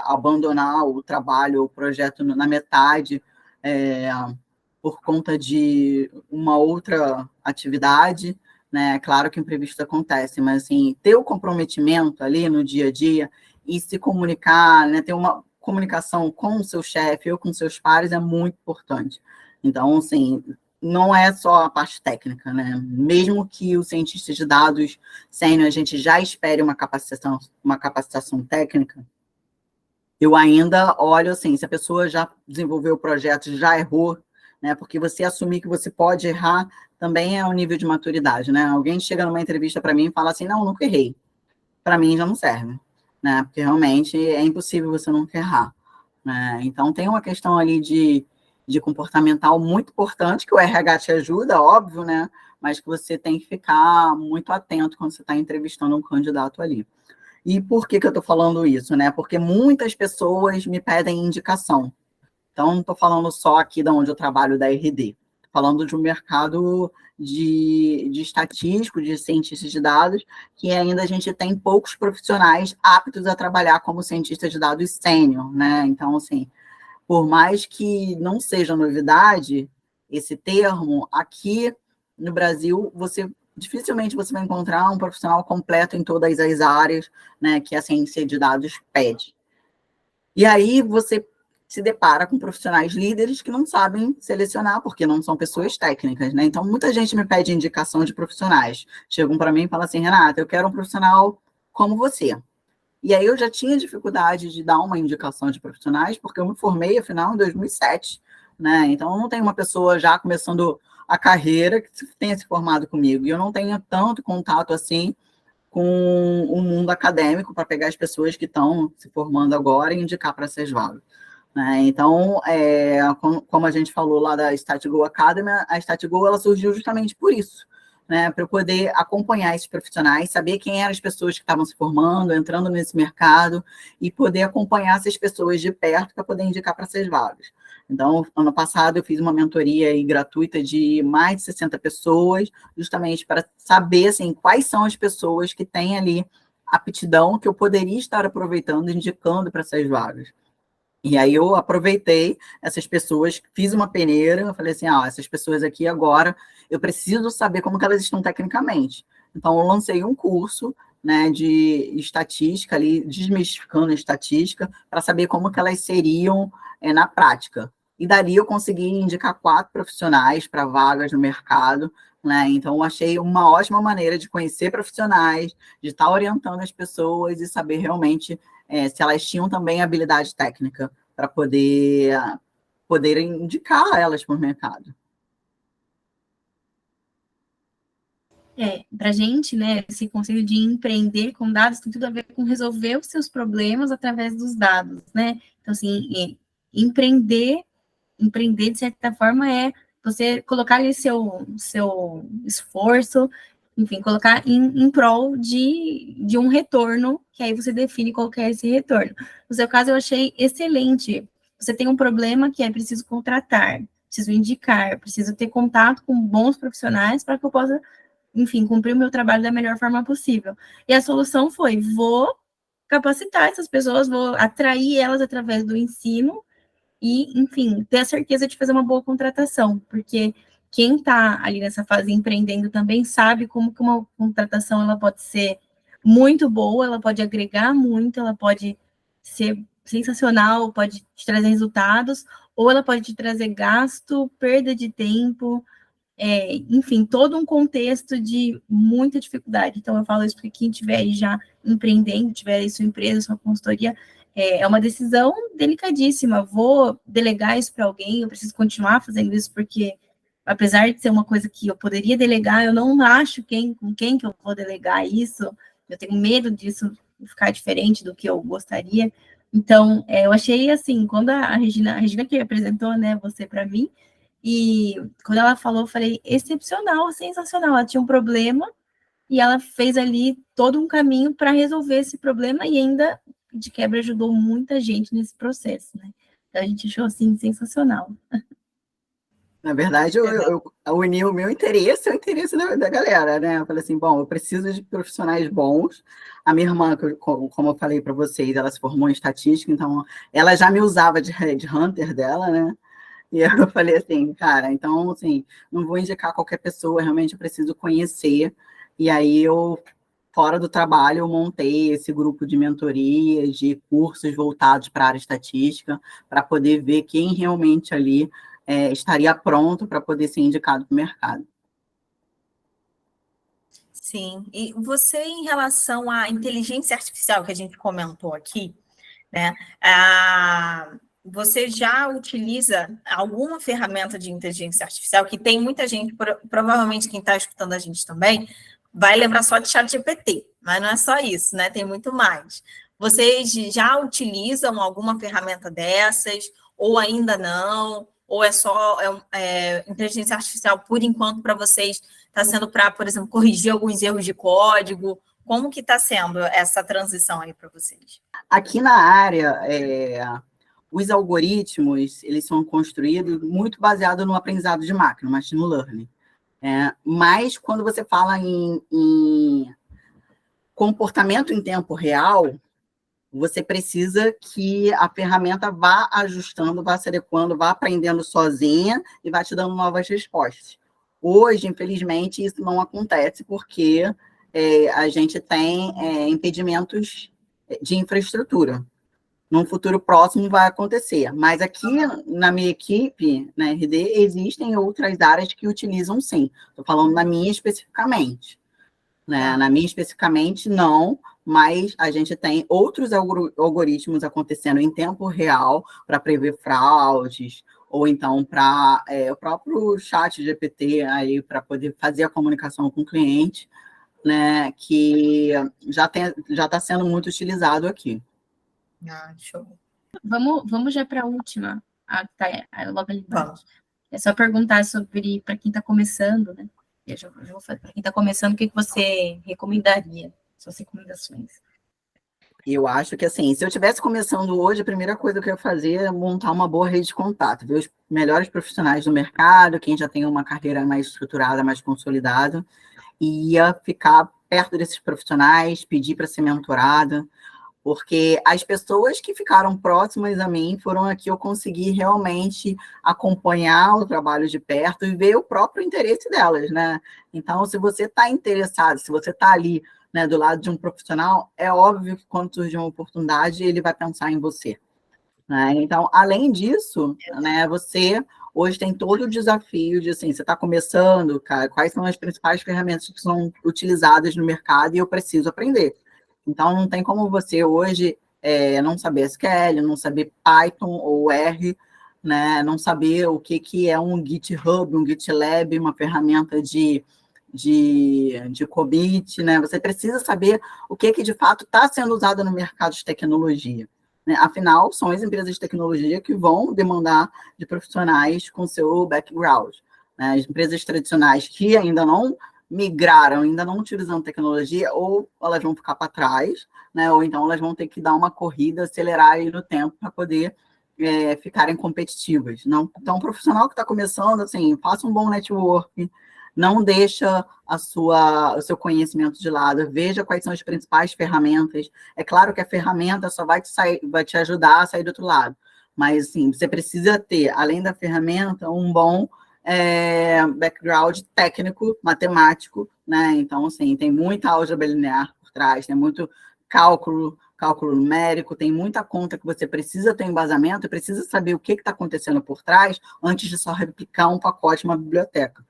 abandonar o trabalho, o projeto na metade, por conta de uma outra atividade, né? Claro que imprevisto acontece, mas assim, ter o comprometimento ali no dia a dia e se comunicar, né? Ter uma comunicação com o seu chefe ou com seus pares é muito importante. Então, assim, não é só a parte técnica, né? Mesmo que o cientista de dados sênior a gente já espere uma capacitação técnica, eu ainda olho assim, se a pessoa já desenvolveu o projeto, já errou, né? Porque você assumir que você pode errar também é um nível de maturidade, né? Alguém chega numa entrevista para mim e fala assim, não, nunca errei. Para mim já não serve, né? Porque realmente é impossível você nunca errar, né? Então tem uma questão ali de comportamental muito importante, que o RH te ajuda, óbvio, né? Mas que você tem que ficar muito atento quando você está entrevistando um candidato ali. E por que eu estou falando isso, né? Porque muitas pessoas me pedem indicação. Então, não estou falando só aqui de onde eu trabalho, da RD. Estou falando de um mercado de estatístico, de cientistas de dados, que ainda a gente tem poucos profissionais aptos a trabalhar como cientista de dados sênior, né? Então, assim, por mais que não seja novidade esse termo, aqui no Brasil, dificilmente você vai encontrar um profissional completo em todas as áreas, né, que a ciência de dados pede. E aí você se depara com profissionais líderes que não sabem selecionar, porque não são pessoas técnicas, né? Então, muita gente me pede indicação de profissionais. Chegam para mim e falam assim, Renata, eu quero um profissional como você. E aí eu já tinha dificuldade de dar uma indicação de profissionais, porque eu me formei, afinal, em 2007, né? Então, eu não tenho uma pessoa já começando a carreira que tenha se formado comigo. E eu não tenho tanto contato, assim, com o mundo acadêmico para pegar as pessoas que estão se formando agora e indicar para essas vagas. Né? Então, como a gente falou lá da StatGo Academy, a StatGo ela surgiu justamente por isso, né, para eu poder acompanhar esses profissionais, saber quem eram as pessoas que estavam se formando, entrando nesse mercado, e poder acompanhar essas pessoas de perto para poder indicar para essas vagas. Então, ano passado, eu fiz uma mentoria aí gratuita de mais de 60 pessoas, justamente para saber assim, quais são as pessoas que têm ali aptidão que eu poderia estar aproveitando, indicando para essas vagas. E aí eu aproveitei essas pessoas, fiz uma peneira, eu falei assim, essas pessoas aqui agora, eu preciso saber como que elas estão tecnicamente. Então, eu lancei um curso, né, de estatística ali, desmistificando a estatística, para saber como que elas seriam na prática. E dali eu consegui indicar 4 profissionais para vagas no mercado, né? Então, eu achei uma ótima maneira de conhecer profissionais, de estar orientando as pessoas e saber realmente se elas tinham também habilidade técnica para poder indicar elas para o mercado. Para a gente, né, esse conceito de empreender com dados tem tudo a ver com resolver os seus problemas através dos dados, né? Então, assim, empreender, de certa forma, é você colocar ali seu esforço, enfim, colocar em prol de um retorno, que aí você define qual que é esse retorno. No seu caso, eu achei excelente. Você tem um problema que é preciso contratar, preciso indicar, preciso ter contato com bons profissionais para que eu possa, enfim, cumprir o meu trabalho da melhor forma possível. E a solução foi, vou capacitar essas pessoas, vou atrair elas através do ensino e, enfim, ter a certeza de fazer uma boa contratação, porque quem está ali nessa fase empreendendo também sabe como que uma contratação ela pode ser muito boa, ela pode agregar muito, ela pode ser sensacional, pode te trazer resultados, ou ela pode te trazer gasto, perda de tempo, enfim, todo um contexto de muita dificuldade. Então, eu falo isso porque quem estiver aí já empreendendo, tiver aí sua empresa, sua consultoria, é uma decisão delicadíssima. Vou delegar isso para alguém, eu preciso continuar fazendo isso, porque, apesar de ser uma coisa que eu poderia delegar, eu não acho com quem que eu vou delegar isso, eu tenho medo disso ficar diferente do que eu gostaria. Então, eu achei assim, quando a Regina que apresentou, né, você para mim, e quando ela falou, eu falei, excepcional, sensacional. Ela tinha um problema e ela fez ali todo um caminho para resolver esse problema e ainda, de quebra, ajudou muita gente nesse processo, né? Então, a gente achou, assim, sensacional. Na verdade, eu uni o meu interesse ao interesse da galera, né? Eu falei assim, bom, eu preciso de profissionais bons. A minha irmã, como eu falei para vocês, ela se formou em estatística, então ela já me usava de headhunter dela, né? E eu falei assim, cara, então, assim, não vou indicar qualquer pessoa, realmente eu preciso conhecer. E aí eu, fora do trabalho, eu montei esse grupo de mentorias, de cursos voltados para a área estatística, para poder ver quem realmente ali estaria pronto para poder ser indicado para o mercado. Sim, e você, em relação à inteligência artificial que a gente comentou aqui, né? Você já utiliza alguma ferramenta de inteligência artificial que tem muita gente, provavelmente quem está escutando a gente também, vai lembrar só de ChatGPT, mas não é só isso, né? Tem muito mais. Vocês já utilizam alguma ferramenta dessas, ou ainda não? Ou é só inteligência artificial, por enquanto, para vocês, está sendo para, por exemplo, corrigir alguns erros de código? Como que está sendo essa transição aí para vocês? Aqui na área, os algoritmos, eles são construídos muito baseado no aprendizado de máquina, machine learning. Mas quando você fala em comportamento em tempo real, você precisa que a ferramenta vá ajustando, vá se adequando, vá aprendendo sozinha e vá te dando novas respostas. Hoje, infelizmente, isso não acontece porque a gente tem impedimentos de infraestrutura. Num futuro próximo vai acontecer. Mas aqui na minha equipe, na RD, existem outras áreas que utilizam sim. Estou falando na minha especificamente. Né? Na minha especificamente, não, mas a gente tem outros algoritmos acontecendo em tempo real para prever fraudes, ou então para o próprio chat GPT aí para poder fazer a comunicação com o cliente, né? Que já está sendo muito utilizado aqui. Show. Vamos já para a última, logo ali embaixo. É só perguntar sobre, para quem está começando, né? Eu vou fazer, para quem está começando, o que você recomendaria? Suas recomendações. Eu acho que, assim, se eu estivesse começando hoje, a primeira coisa que eu ia fazer é montar uma boa rede de contato, ver os melhores profissionais do mercado, quem já tem uma carreira mais estruturada, mais consolidada, e ia ficar perto desses profissionais, pedir para ser mentorada, porque as pessoas que ficaram próximas a mim foram as que eu consegui realmente acompanhar o trabalho de perto e ver o próprio interesse delas, né? Então, se você está interessado, se você está ali, né, do lado de um profissional, é óbvio que quando surgir uma oportunidade, ele vai pensar em você. Né? Então, além disso, né, você hoje tem todo o desafio de, assim, você está começando, cara, quais são as principais ferramentas que são utilizadas no mercado e eu preciso aprender. Então, não tem como você hoje não saber SQL, não saber Python ou R, né? Não saber o que é um GitHub, um GitLab, uma ferramenta de commit, né? Você precisa saber o que de fato está sendo usado no mercado de tecnologia. Né? Afinal, são as empresas de tecnologia que vão demandar de profissionais com seu background. Né? As empresas tradicionais que ainda não migraram, ainda não utilizando tecnologia, ou elas vão ficar para trás, né? Ou então elas vão ter que dar uma corrida, acelerar aí no tempo para poder ficarem competitivas. Não? Então, o profissional que está começando, assim, faça um bom network, não deixa o seu conhecimento de lado, veja quais são as principais ferramentas. É claro que a ferramenta só vai te ajudar a sair do outro lado, mas assim, você precisa ter, além da ferramenta, um bom background técnico, matemático, né? Então, assim, tem muita álgebra linear por trás, tem muito cálculo, cálculo numérico, tem muita conta que você precisa ter um embasamento e precisa saber o que está acontecendo por trás antes de só replicar um pacote, uma biblioteca.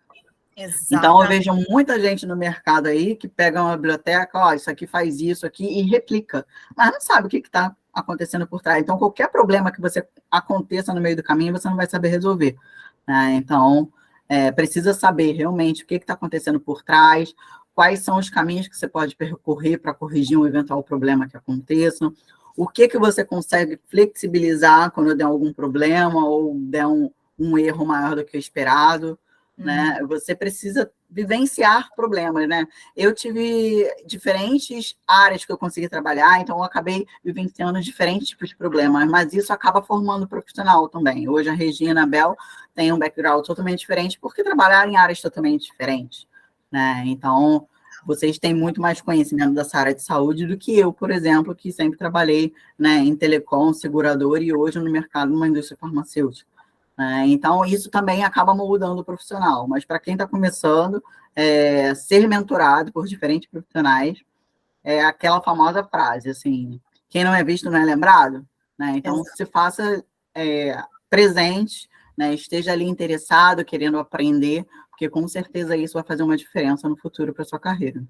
Exatamente. Então, eu vejo muita gente no mercado aí que pega uma biblioteca, ó, isso aqui faz isso aqui e replica, mas não sabe o que está acontecendo por trás. Então, qualquer problema que você aconteça no meio do caminho, você não vai saber resolver. Né? Então, precisa saber realmente o que está acontecendo por trás, quais são os caminhos que você pode percorrer para corrigir um eventual problema que aconteça, o que você consegue flexibilizar quando der algum problema ou der um erro maior do que o esperado. Né? Você precisa vivenciar problemas, né? Eu tive diferentes áreas que eu consegui trabalhar, então eu acabei vivenciando diferentes tipos de problemas, mas isso acaba formando profissional também. Hoje a Regina e a Bel têm um background totalmente diferente porque trabalharam em áreas totalmente diferentes, né? Então, vocês têm muito mais conhecimento dessa área de saúde do que eu, por exemplo, que sempre trabalhei, né, em telecom, segurador e hoje no mercado, numa indústria farmacêutica. Então, isso também acaba moldando o profissional. Mas para quem está começando, ser mentorado por diferentes profissionais é aquela famosa frase, assim, quem não é visto não é lembrado. Né? Então, se faça presente, né? Esteja ali interessado, querendo aprender, porque com certeza isso vai fazer uma diferença no futuro para a sua carreira.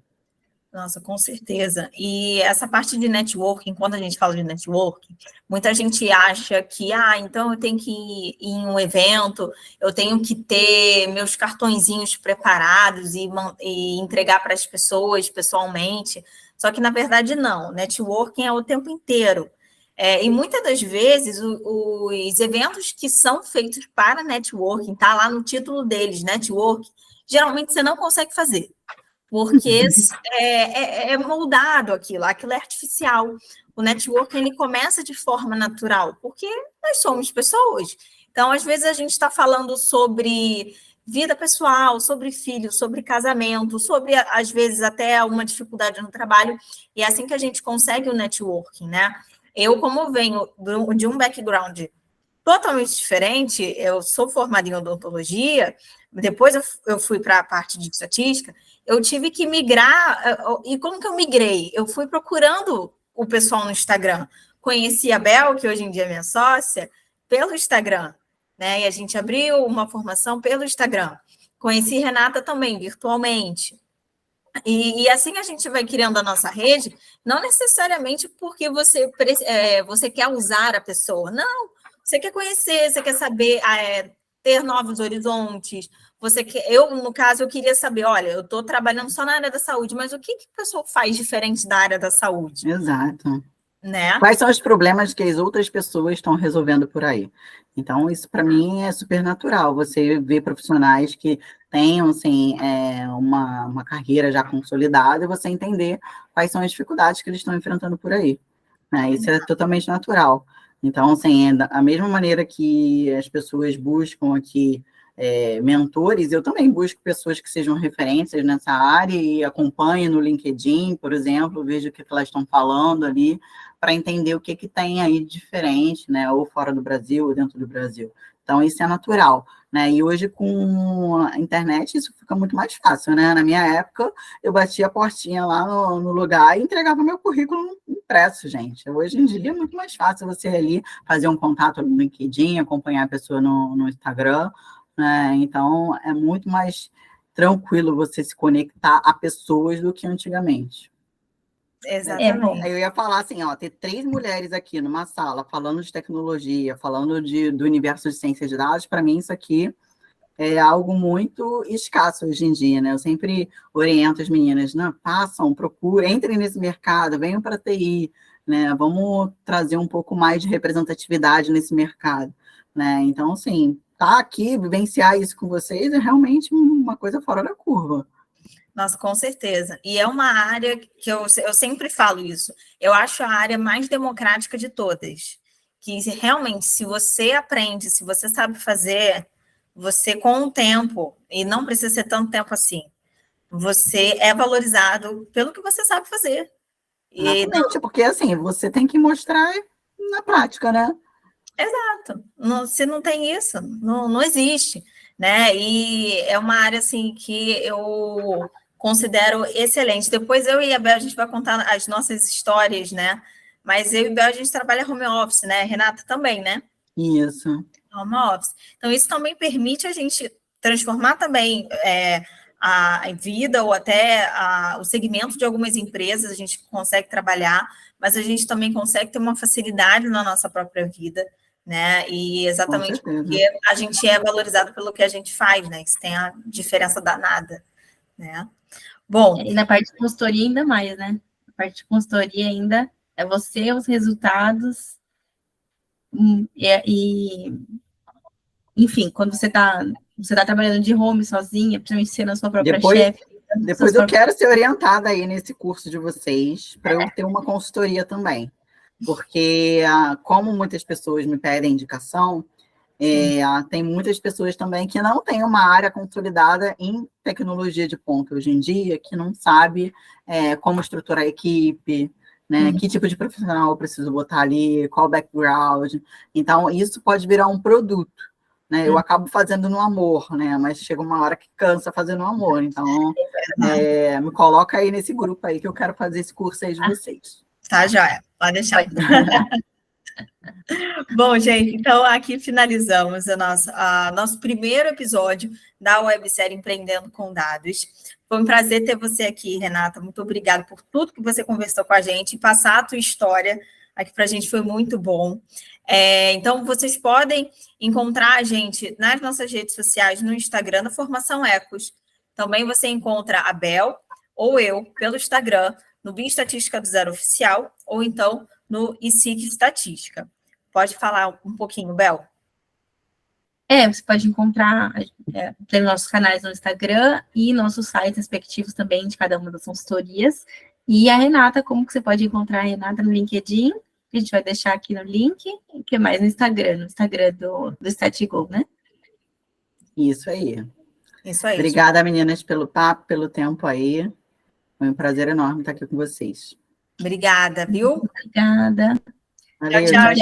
Nossa, com certeza. E essa parte de networking, quando a gente fala de networking, muita gente acha que, então eu tenho que ir em um evento, eu tenho que ter meus cartõezinhos preparados e entregar para as pessoas pessoalmente. Só que, na verdade, não. Networking é o tempo inteiro. E muitas das vezes, os eventos que são feitos para networking, tá lá no título deles, networking, geralmente você não consegue fazer. Porque é moldado aquilo é artificial. O networking ele começa de forma natural, porque nós somos pessoas. Então, às vezes, a gente está falando sobre vida pessoal, sobre filhos, sobre casamento, sobre, às vezes, até uma dificuldade no trabalho, e é assim que a gente consegue o networking, né? Eu, como venho de um background totalmente diferente, eu sou formada em odontologia, depois eu fui para a parte de estatística, eu tive que migrar, e como que eu migrei? Eu fui procurando o pessoal no Instagram, conheci a Bel, que hoje em dia é minha sócia, pelo Instagram, né? E a gente abriu uma formação pelo Instagram. Conheci Renata também, virtualmente. E assim a gente vai criando a nossa rede, não necessariamente porque você quer usar a pessoa, não. Você quer conhecer, você quer saber, ter novos horizontes. No caso, eu queria saber, olha, eu estou trabalhando só na área da saúde, mas o que o pessoal faz diferente da área da saúde? Exato. Né? Quais são os problemas que as outras pessoas estão resolvendo por aí? Então, isso para mim é super natural. Você vê profissionais que tenham assim, uma carreira já consolidada e você entender quais são as dificuldades que eles estão enfrentando por aí. Né? Isso é totalmente natural. Então, assim, da mesma maneira que as pessoas buscam aqui mentores, eu também busco pessoas que sejam referências nessa área e acompanho no LinkedIn, por exemplo, vejo o que elas estão falando ali, para entender o que tem aí de diferente, né? Ou fora do Brasil, ou dentro do Brasil. Então, isso é natural. Né? E hoje, com a internet, isso fica muito mais fácil. Né? Na minha época, eu batia a portinha lá no lugar e entregava meu currículo impresso, gente. Hoje em dia é muito mais fácil você ali fazer um contato no LinkedIn, acompanhar a pessoa no Instagram. Né? Então, é muito mais tranquilo você se conectar a pessoas do que antigamente. Exatamente. Eu ia falar assim, ter 3 mulheres aqui numa sala falando de tecnologia, falando do universo de ciência de dados, para mim isso aqui é algo muito escasso hoje em dia, né? Eu sempre oriento as meninas, não, façam, procurem, entrem nesse mercado, venham para a TI, né? Vamos trazer um pouco mais de representatividade nesse mercado, né? Então, assim, tá aqui, vivenciar isso com vocês é realmente uma coisa fora da curva. Nossa, com certeza. E é uma área que eu sempre falo isso. Eu acho a área mais democrática de todas. Que realmente, se você aprende, se você sabe fazer, você com o tempo, e não precisa ser tanto tempo assim, você é valorizado pelo que você sabe fazer. Exatamente, porque assim, você tem que mostrar na prática, né? Exato. Se não tem isso, não existe. Né? E é uma área assim que eu considero excelente. Depois eu e a Bel, a gente vai contar as nossas histórias, né? mas eu e o Bel, a gente trabalha home office, né? Renata também, né? Isso. Home office. Então, isso também permite a gente transformar também a vida ou até o segmento de algumas empresas, a gente consegue trabalhar, mas a gente também consegue ter uma facilidade na nossa própria vida, né? E exatamente porque a gente é valorizado pelo que a gente faz, né? Isso tem a diferença danada, né? Bom. E na parte de consultoria ainda mais, né? A parte de consultoria ainda é você, os resultados, enfim, quando você está trabalhando de home sozinha, principalmente sendo a sua própria chefe. Depois eu quero ser orientada aí nesse curso de vocês, para eu ter uma consultoria também. Porque, como muitas pessoas me pedem indicação, tem muitas pessoas também que não têm uma área consolidada em tecnologia de ponta hoje em dia, que não sabe como estruturar a equipe, né? Que tipo de profissional eu preciso botar ali, qual o background. Então, isso pode virar um produto. Né? Eu acabo fazendo no amor, né? Mas chega uma hora que cansa fazendo no amor. Então, me coloca aí nesse grupo aí que eu quero fazer esse curso aí de vocês. Tá, joia. Pode deixar. Bom, gente, então aqui finalizamos nosso primeiro episódio da websérie Empreendendo com Dados. Foi um prazer ter você aqui, Renata. Muito obrigada por tudo que você conversou com a gente e passar a tua história aqui para a gente foi muito bom. Então, vocês podem encontrar a gente nas nossas redes sociais, no Instagram da Formação Ecos. Também você encontra a Bel ou eu pelo Instagram, no Bioestatística do Zero Oficial, ou então no ICIC Estatística. Pode falar um pouquinho, Bel? Você pode encontrar pelos nossos canais no Instagram e nossos sites respectivos também de cada uma das consultorias. E a Renata, como que você pode encontrar a Renata no LinkedIn? A gente vai deixar aqui no link. E o que mais no Instagram do Statigo, né? Isso aí. Isso aí. Obrigada, meninas, pelo papo, pelo tempo aí. Foi um prazer enorme estar aqui com vocês. Obrigada, viu? Obrigada. Valeu, tchau.